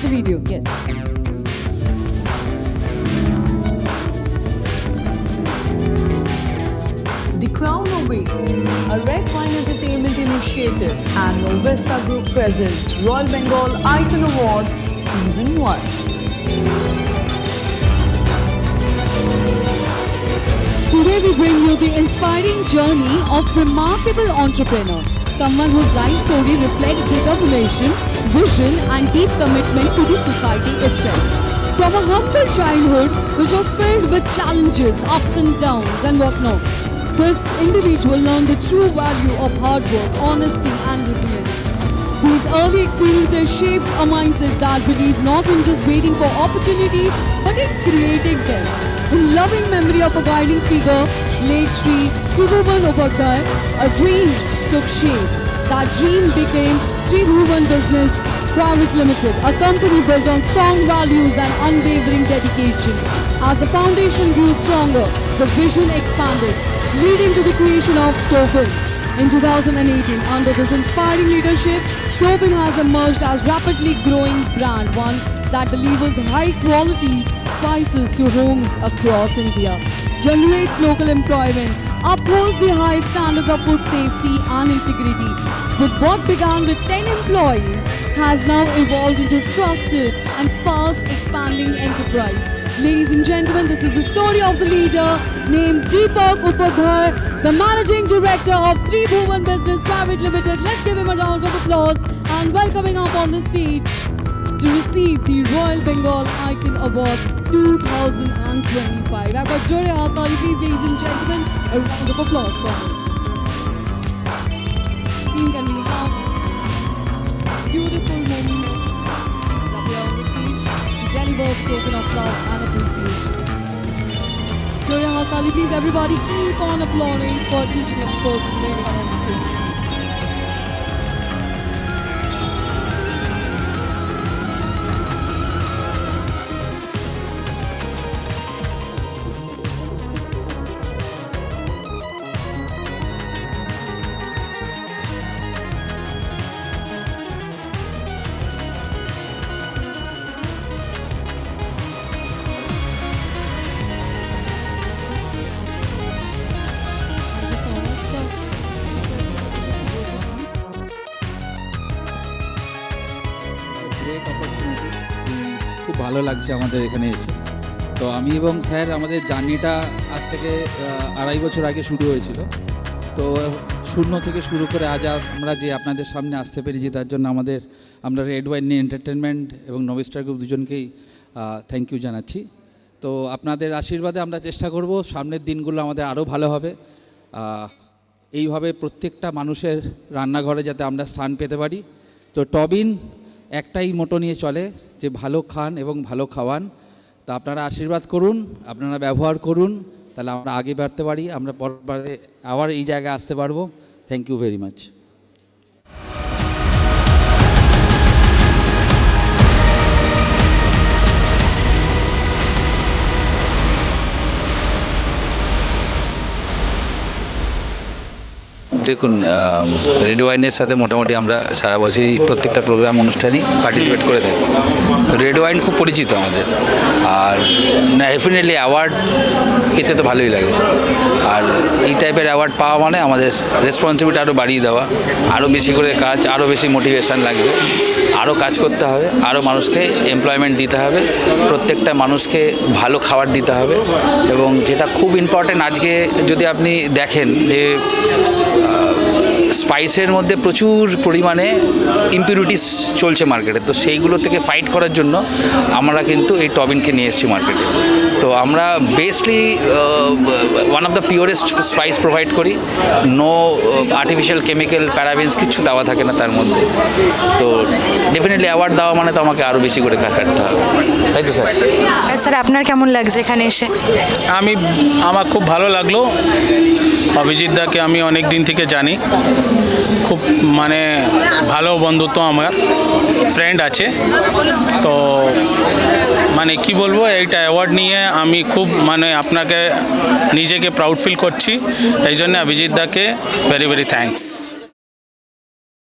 the video. Yes. The Crown awaits, a Red Wine Entertainment initiative and Novesta Group presents Royal Bengal Icon Award Season 1. Today we bring you the inspiring journey of remarkable entrepreneur, someone whose life story reflects determination, vision and deep commitment to the society itself. From a humble childhood which was filled with challenges, ups and downs and whatnot, this individual learned the true value of hard work, honesty and resilience. These early experiences shaped a mindset that believed not in just waiting for opportunities but in creating them. In loving memory of a guiding figure, late Sri Tribhuvan Upadhyay, a dream took shape. That dream became Tribhuvan Business Private Limited, a company built on strong values and unwavering dedication. As the foundation grew stronger, the vision expanded, leading to the creation of Tobin. In 2018, under this inspiring leadership, Tobin has emerged as rapidly growing brand, one that delivers high-quality spices to homes across India, generates local employment, upholds the high standards of food safety and integrity. With what began with 10 employees, has now evolved into a trusted and fast-expanding enterprise. Ladies and gentlemen, this is the story of the leader named Deepak Upadhyay, the Managing Director of Tribhuvan Business Private Limited. Let's give him a round of applause and welcoming up on the stage to receive the Royal Bengal Icon Award 2025. I've got Jore Hathali, please, ladies and gentlemen, a round of applause for him. Team, can we have a beautiful moment up here on the stage to deliver a token of love and appreciation. Jore Hathali, please, everybody, keep on applauding for each and every person leaning on the stage. Great opportunity, খুব ভালো লাগছে আমাদের এখানে এসে। তো আমি এবং sir আমাদের জার্নিটা আজ থেকে 2.5 বছর আগে শুরু হয়েছিল। তো শূন্য থেকে শুরু করে আজ আমরা যে আপনাদের সামনে আসতে পেরেছি তার জন্য আমরা রেড ওয়াইন এন্টারটেনমেন্ট এবং নভেস্টা গ্রুপ দুজনকেই থ্যাংক ইউ জানাচ্ছি। তো আপনাদের আশীর্বাদে আমরা চেষ্টা করব সামনের দিনগুলো আমাদের আরও ভালো হবে। এইভাবে প্রত্যেকটা মানুষের রান্নাঘরে যাতে আমরা স্থান পেতে পারি। তো টবিন একটাই মোটো নিয়ে চলে যে ভালো খান এবং ভালো খাওয়ান। তা আপনারা আশীর্বাদ করুন, আপনারা ব্যবহার করুন, তাহলে আমরা আগে বাড়তে পারি, আমরা পরবারে আবার এই জায়গায় আসতে পারবো। Thank you very much. দেখুন, রেড ওয়াইনের সাথে মোটামুটি আমরা সারা বছরই প্রত্যেকটা প্রোগ্রাম অনুষ্ঠানই পার্টিসিপেট করে থাকি। রেড ওয়াইন খুব পরিচিত আমাদের, আর ডেফিনেটলি অ্যাওয়ার্ড পেতে তো ভালোই লাগে। আর এই টাইপের অ্যাওয়ার্ড পাওয়া মানে আমাদের রেসপন্সিবিলিটি আরও বাড়িয়ে দেওয়া, আরও বেশি করে কাজ, আরও বেশি মোটিভেশান লাগবে, আরও কাজ করতে হবে, আরও মানুষকে এমপ্লয়মেন্ট দিতে হবে, প্রত্যেকটা মানুষকে ভালো খাবার দিতে হবে। এবং যেটা খুব ইম্পর্টেন্ট, আজকে যদি আপনি দেখেন যে স্পাইসের মধ্যে প্রচুর পরিমাণে ইম্পিউরিটিস চলছে মার্কেটে, তো সেইগুলো থেকে ফাইট করার জন্য আমরা কিন্তু এই টবিনকে নিয়ে এসেছি মার্কেটে। তো আমরা basically one of the purest spice provide করি, নো আর্টিফিশিয়াল কেমিক্যাল, প্যারাবেন্স কিচ্ছু দেওয়া থাকে না তার মধ্যে। তো ডেফিনেটলি অ্যাওয়ার্ড দেওয়া মানে তো আমাকে আরও বেশি করে কাটতে হবে, তাই তো স্যার? স্যার, আপনার কেমন লাগছে এখানে এসে? আমার খুব ভালো লাগলো। অভিজিৎ দাকে আমি অনেক দিন থেকে জানি, খুব মানে ভালো বন্ধুত্ব, আমার ফ্রেন্ড আছে। তো মানে কি বলবো, এইটা অ্যাওয়ার্ড নিয়ে আমি খুব মানে আপনাকে নিজেকে প্রাউড ফিল করছি। এই জন্য অভিজিৎ দাকে ভেরি ভেরি থ্যাঙ্কস।